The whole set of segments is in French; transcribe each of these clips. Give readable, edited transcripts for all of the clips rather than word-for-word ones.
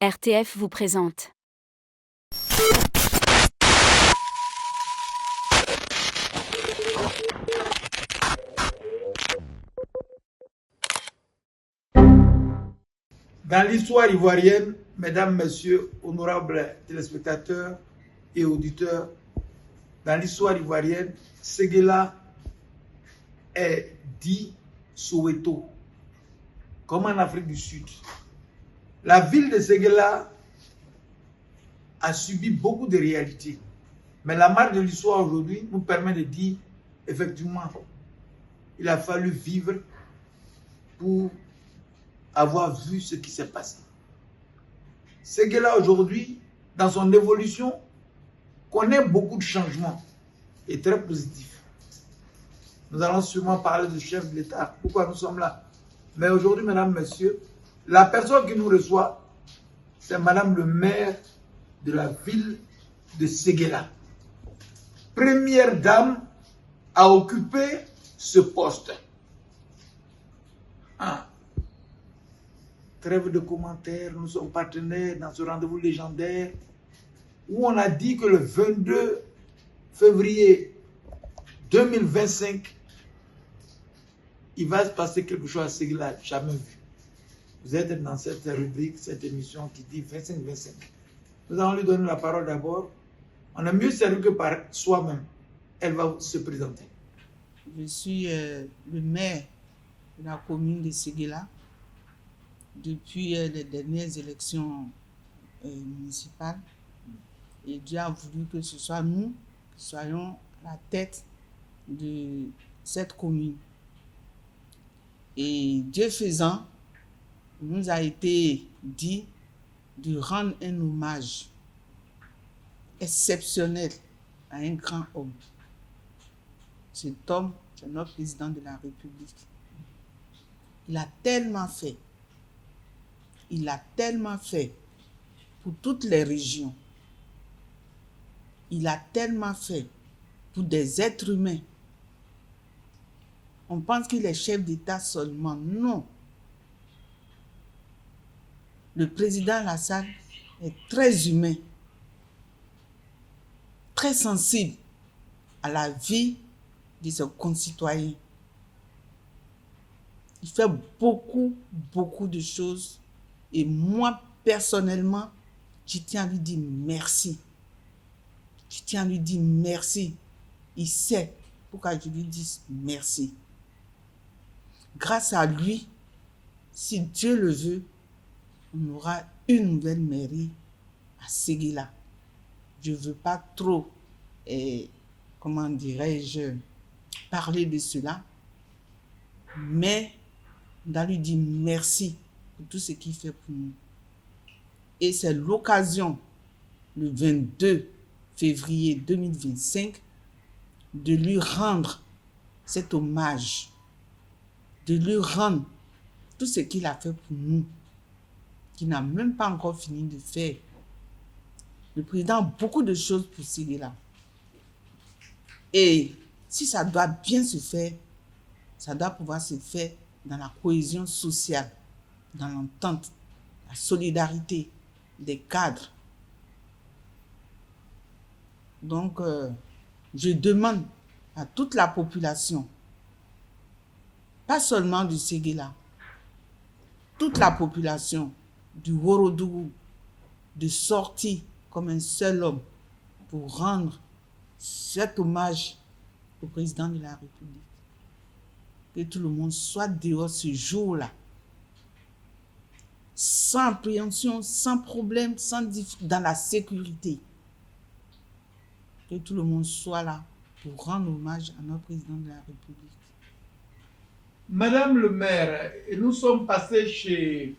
RTF vous présente. Dans l'histoire ivoirienne, mesdames, messieurs, honorables téléspectateurs et auditeurs, dans l'histoire ivoirienne, Séguéla est dit Soweto, comme en Afrique du Sud. La ville de Séguéla a subi beaucoup de réalités, mais la marque de l'histoire aujourd'hui nous permet de dire, effectivement, il a fallu vivre pour avoir vu ce qui s'est passé. Séguéla aujourd'hui, dans son évolution, connaît beaucoup de changements et très positifs. Nous allons sûrement parler du chef de l'État, pourquoi nous sommes là. Mais aujourd'hui, mesdames, messieurs, la personne qui nous reçoit, c'est madame le maire de la ville de Séguéla. Première dame à occuper ce poste. Trêve de commentaires, nous sommes partenaires dans ce rendez-vous légendaire où on a dit que le 22 février 2025, il va se passer quelque chose à Séguéla, jamais vu. Vous êtes dans cette rubrique, cette émission qui dit 25-25. Nous allons lui donner la parole d'abord. On est mieux servi que par soi-même. Elle va se présenter. Je suis le maire de la commune de Séguéla. Depuis les dernières élections municipales, et Dieu a voulu que ce soit nous qui soyons à la tête de cette commune. Et Dieu faisant, il nous a été dit de rendre un hommage exceptionnel à un grand homme. Cet homme, c'est notre président de la République. Il a tellement fait. Il a tellement fait pour toutes les régions. Il a tellement fait pour des êtres humains. On pense qu'il est chef d'État seulement. Non. Le président Alassane est très humain, très sensible à la vie de ses concitoyens. Il fait beaucoup de choses. Et moi, personnellement, je tiens à lui dire merci. Je tiens à lui dire merci. Il sait pourquoi je lui dis merci. Grâce à lui, si Dieu le veut, on aura une nouvelle mairie à Séguéla. Je ne veux pas trop, comment dirais-je, parler de cela, mais on doit lui dire merci pour tout ce qu'il fait pour nous. Et c'est l'occasion, le 22 février 2025, de lui rendre cet hommage, de lui rendre tout ce qu'il a fait pour nous, qu'il n'a même pas encore fini de faire. Le président a beaucoup de choses pour Séguéla. Et si ça doit bien se faire, ça doit pouvoir se faire dans la cohésion sociale, dans l'entente, la solidarité des cadres. Donc, je demande à toute la population, pas seulement du Séguéla, toute la population du Ouorodougou, de sortir comme un seul homme pour rendre cet hommage au président de la République. Que tout le monde soit dehors ce jour-là, sans appréhension, sans problème, dans la sécurité. Que tout le monde soit là pour rendre hommage à notre président de la République. Madame le maire, nous sommes passés chez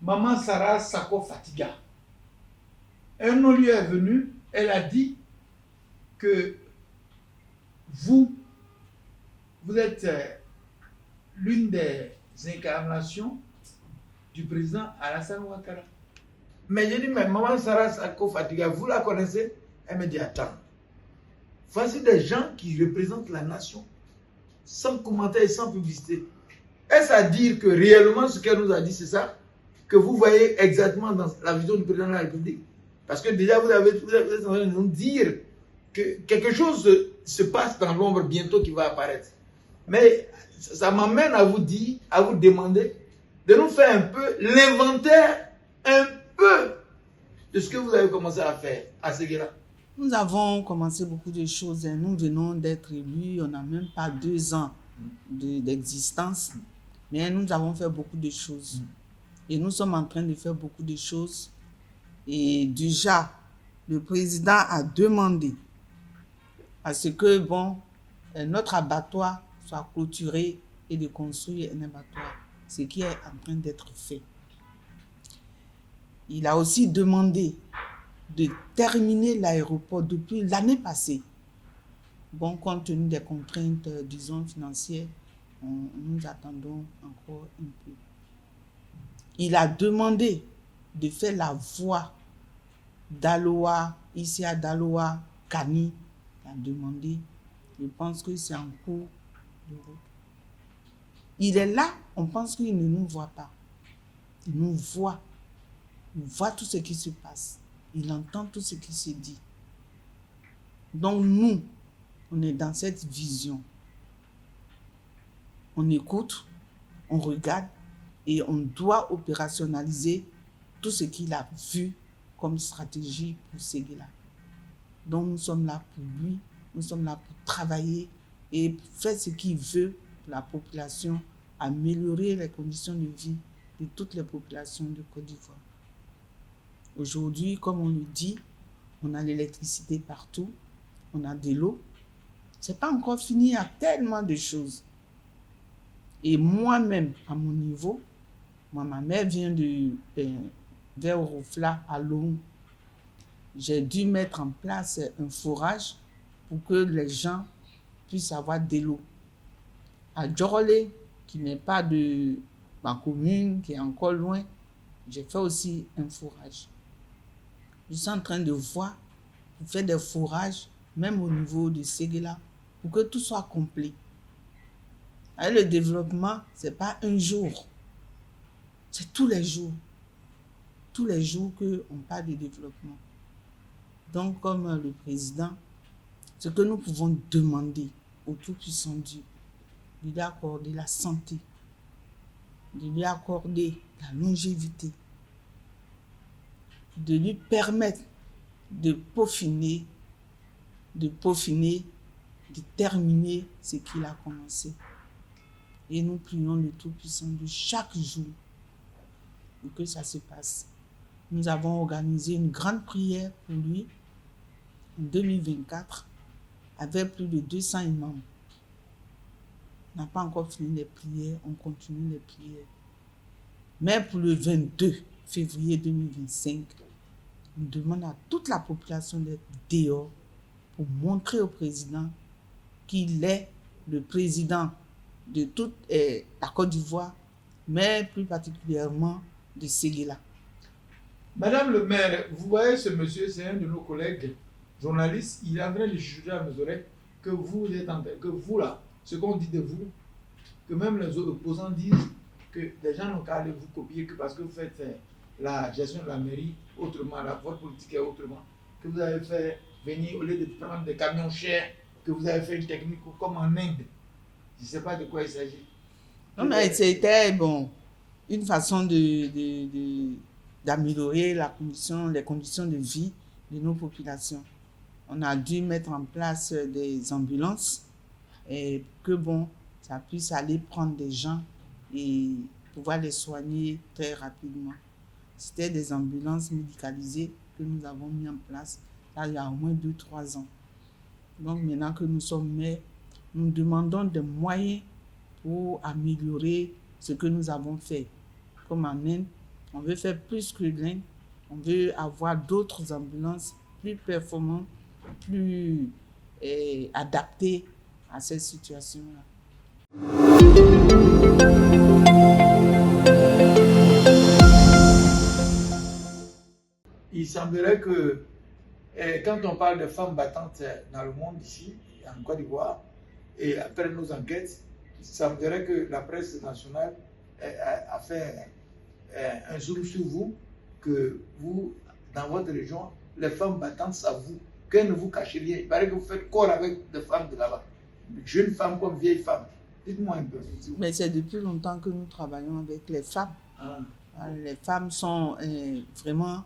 Maman Sarah Sako Fatiga. Un non lui est venu, elle a dit que vous êtes l'une des incarnations du président Alassane Ouattara. Mais j'ai dit, mais Maman Sarah Sako Fatiga, vous la connaissez? Elle me dit, attends, voici des gens qui représentent la nation, sans commentaire et sans publicité. Est-ce à dire que réellement ce qu'elle nous a dit, c'est ça? que vous voyez exactement dans la vision du président de la République. Parce que déjà, vous êtes en train de nous dire que quelque chose se passe dans l'ombre bientôt qui va apparaître. Mais ça m'amène à vous dire, à vous demander de nous faire un peu l'inventaire, un peu de ce que vous avez commencé à faire à Séguéla. Nous avons commencé beaucoup de choses. Nous venons d'être élus, on n'a même pas 2 ans d'existence, mais nous avons fait beaucoup de choses. Et nous sommes en train de faire beaucoup de choses. Et déjà, le président a demandé à ce que notre abattoir soit clôturé et de construire un abattoir, ce qui est en train d'être fait. Il a aussi demandé de terminer l'aéroport depuis l'année passée. Compte tenu des contraintes, disons, financières, nous attendons encore un peu. Il a demandé de faire la voie d'Aloa, ici à Daloa, Kani. Il a demandé, je pense que c'est en cours de route. Il est là, on pense qu'il ne nous voit pas. Il nous voit. Il voit tout ce qui se passe. Il entend tout ce qui se dit. Donc nous, on est dans cette vision. On écoute, on regarde et on doit opérationnaliser tout ce qu'il a vu comme stratégie pour Séguéla. Donc nous sommes là pour lui, nous sommes là pour travailler et faire ce qu'il veut pour la population, améliorer les conditions de vie de toutes les populations de Côte d'Ivoire. Aujourd'hui, comme on le dit, on a l'électricité partout, on a de l'eau. C'est pas encore fini, il y a tellement de choses. Et moi-même, à mon niveau, ma mère vient vers Orofla à Lomé. J'ai dû mettre en place un forage pour que les gens puissent avoir de l'eau. À Djorolé, qui n'est pas de ma commune, qui est encore loin, j'ai fait aussi un forage. Je suis en train de voir pour faire des forages, même au niveau de Séguéla, pour que tout soit complet. Et le développement, ce n'est pas un jour, c'est tous les jours. Tous les jours qu'on parle de développement. Donc, comme le président, ce que nous pouvons demander au Tout-Puissant Dieu, de lui accorder la santé, de lui accorder la longévité, de lui permettre de peaufiner, de terminer ce qu'il a commencé. Et nous prions le Tout-Puissant de chaque jour pour que ça se passe. Nous avons organisé une grande prière pour lui en 2024 avec plus de 200 imams. On n'a pas encore fini les prières, on continue les prières. Mais pour le 22 février 2025, on demande à toute la population d'être dehors pour montrer au président qu'il est le président de toute la Côte d'Ivoire, mais plus particulièrement de Séguéla. Madame le maire, vous voyez ce monsieur, c'est un de nos collègues journalistes, il est en train de chuchoter à mes oreilles que vous êtes en train, que vous là, ce qu'on dit de vous, que même les opposants disent que les gens n'ont qu'à aller vous copier que parce que vous faites la gestion de la mairie autrement, la votre politique est autrement, que vous avez fait venir, au lieu de prendre des camions chers, que vous avez fait une technique comme en Inde. Je ne sais pas de quoi il s'agit. Non, mais c'était une façon d'améliorer les conditions de vie de nos populations. On a dû mettre en place des ambulances et que ça puisse aller prendre des gens et pouvoir les soigner très rapidement. C'était des ambulances médicalisées que nous avons mis en place là, il y a au moins 2-3 ans. Donc maintenant que nous sommes maires, nous demandons des moyens pour améliorer ce que nous avons fait. Comme en Inde, on veut faire plus que l'Inde, on veut avoir d'autres ambulances plus performantes, plus adaptées à cette situation-là. Il semblerait que quand on parle de femmes battantes dans le monde ici, en Côte d'Ivoire, et après nos enquêtes, il semblerait que la presse nationale a fait un zoom sur vous, que vous, dans votre région, les femmes battantes s'avouent qu'elles ne vous cachent rien. Il paraît que vous faites corps avec des femmes de là-bas, jeunes femmes comme vieilles femmes. Dites-moi un peu. Mais c'est depuis longtemps que nous travaillons avec les femmes. Ah. Les femmes sont vraiment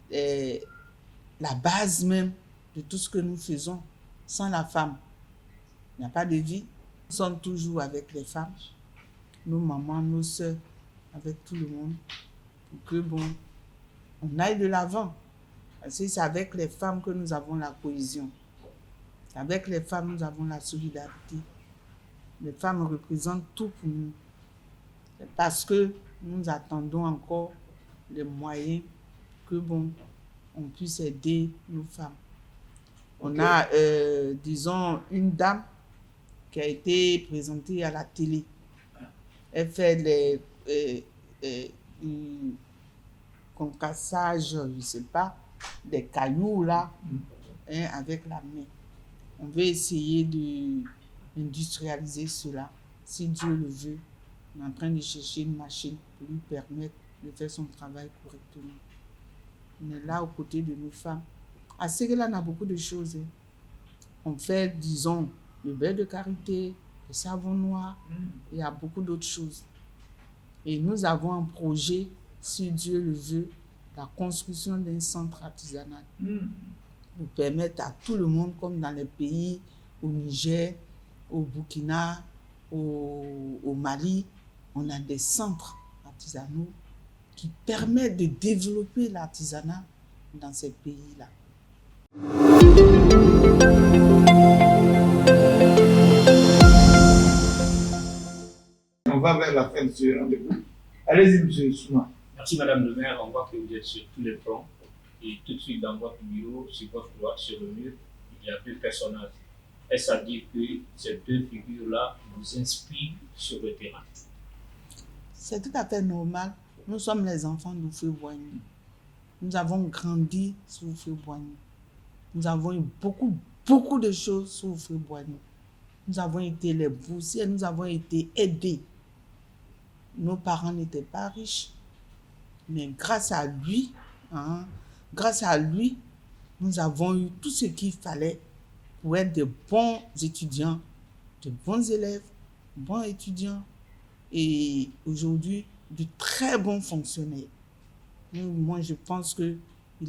la base même de tout ce que nous faisons. Sans la femme, il n'y a pas de vie. Nous sommes toujours avec les femmes, nos mamans, nos soeurs, avec tout le monde, pour que on aille de l'avant. Parce que c'est avec les femmes que nous avons la cohésion. C'est avec les femmes nous avons la solidarité. Les femmes représentent tout pour nous. C'est parce que nous attendons encore les moyens que on puisse aider nos femmes. On a, disons, une dame qui a été présentée à la télé. Elle fait du concassage, je ne sais pas, des cailloux là, avec la main. On veut essayer d'industrialiser cela, si Dieu le veut. On est en train de chercher une machine pour lui permettre de faire son travail correctement. On est là aux côtés de nos femmes. À Séguéla, on a beaucoup de choses. On fait, disons, le beurre de karité, le savon noir, il y a beaucoup d'autres choses. Et nous avons un projet, si Dieu le veut, la construction d'un centre artisanal pour permettre à tout le monde, comme dans les pays, au Niger, au Burkina, au Mali, on a des centres artisanaux qui permettent de développer l'artisanat dans ces pays-là. On va vers la fin de ce rendez-vous. Allez-y, M. Souma. Merci, Madame le maire. On voit que vous êtes sur tous les fronts. Et tout de suite, dans votre bureau, sur votre droite, sur le mur, il y a deux personnages. Est-ce à dire que ces deux figures-là vous inspirent sur le terrain? C'est tout à fait normal. Nous sommes les enfants d'Oufoué-Boigny. Nous avons grandi sous Oufoué-Boigny. Nous avons eu beaucoup de choses sous Oufoué-Boigny. Nous avons été les boursiers, nous avons été aidés. Nos parents n'étaient pas riches, mais grâce à lui, nous avons eu tout ce qu'il fallait pour être de bons étudiants, de bons élèves, bons étudiants et aujourd'hui de très bons fonctionnaires. Moi, je pense qu'il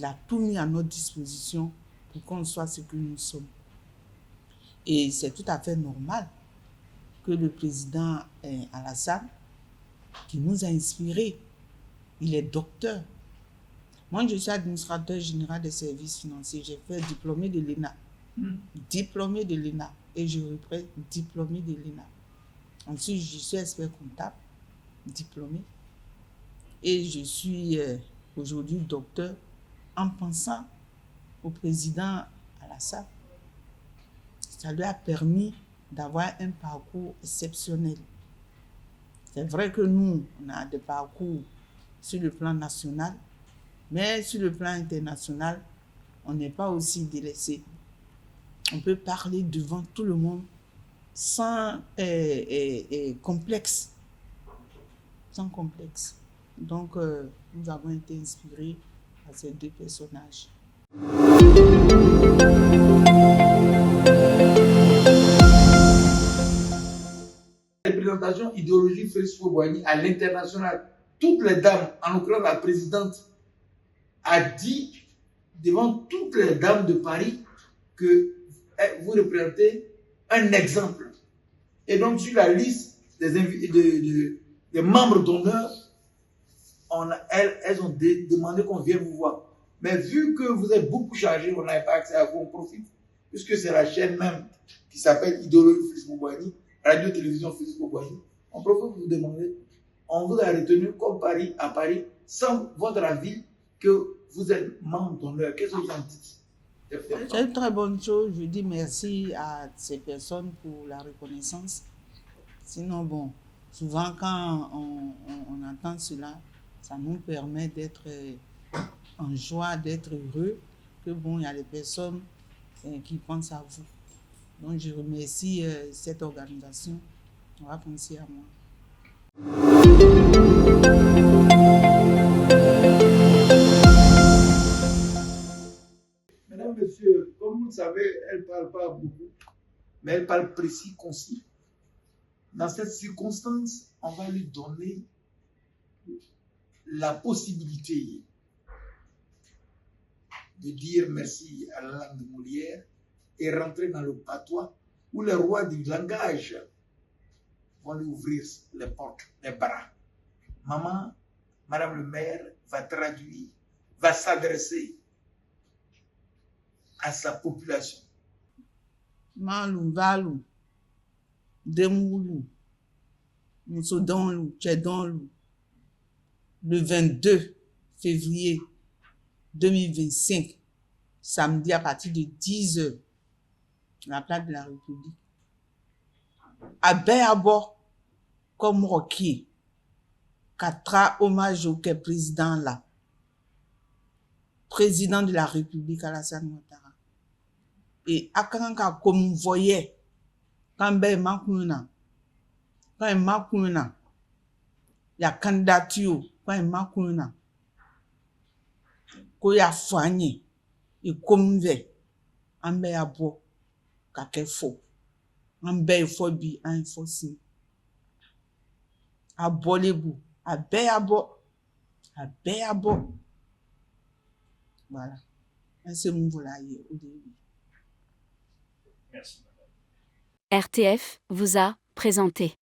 a tout mis à notre disposition pour qu'on soit ce que nous sommes. Et c'est tout à fait normal que le président Alassane, qui nous a inspirés, il est docteur. Moi, je suis administrateur général des services financiers. J'ai fait diplômé de l'ENA. Diplômé de l'ENA. Et je reprends diplômé de l'ENA. Ensuite, je suis expert comptable, diplômé. Et je suis aujourd'hui docteur en pensant au président Alassane. Ça lui a permis d'avoir un parcours exceptionnel. C'est vrai que nous, on a des parcours sur le plan national, mais sur le plan international, on n'est pas aussi délaissé. On peut parler devant tout le monde sans complexe. Sans complexe. Donc, nous avons été inspirés par ces deux personnages. Représentation idéologique Félix Houphouët-Boigny à l'international. Toutes les dames, en l'occurrence la présidente, a dit devant toutes les dames de Paris que vous représentez un exemple. Et donc sur la liste des membres d'honneur, elles ont demandé qu'on vienne vous voir. Mais vu que vous êtes beaucoup chargé, on n'avait pas accès à vous, on profite. Puisque c'est la chaîne même qui s'appelle Idéologie Félix Houphouët-Boigny, Radio-Télévision Félix Houphouët-Boigny. On profite pour vous demander, on vous a retenu comme à Paris, sans votre avis, que vous êtes membre d'honneur. Qu'est-ce que vous en dites? C'est une très bonne chose. Je dis merci à ces personnes pour la reconnaissance. Sinon, souvent quand on entend cela, ça nous permet d'être en joie, d'être heureux, que il y a des personnes qui pensent à vous. Donc je remercie cette organisation. On va penser à moi. monsieur, comme vous le savez, elle ne parle pas beaucoup, mais elle parle précis, concis. Dans cette circonstance, on va lui donner la possibilité de dire merci à la langue de Molière et rentrer dans le patois où les rois du langage vont lui ouvrir les portes, les bras. Maman, Madame le maire va traduire, va s'adresser à sa population. Malou, valou, demoulou, moussodanlou, tchedonlou. Le 22 février 2025, samedi à partir de 10h, la place de la République. À Béabo, comme Rocky, Katra hommage au président là, président de la République Alassane Ouattara. Et à quand comme vous voyez, quand il y a candidature, quand il makuna, quand il y a fanye, et comme ve, en Béabo, kake faux. En Béfobi, en Fossi. À Bolébou, à Béabo, à Béabo. Voilà. C'est mon volaille au début. Merci. RTF vous a présenté.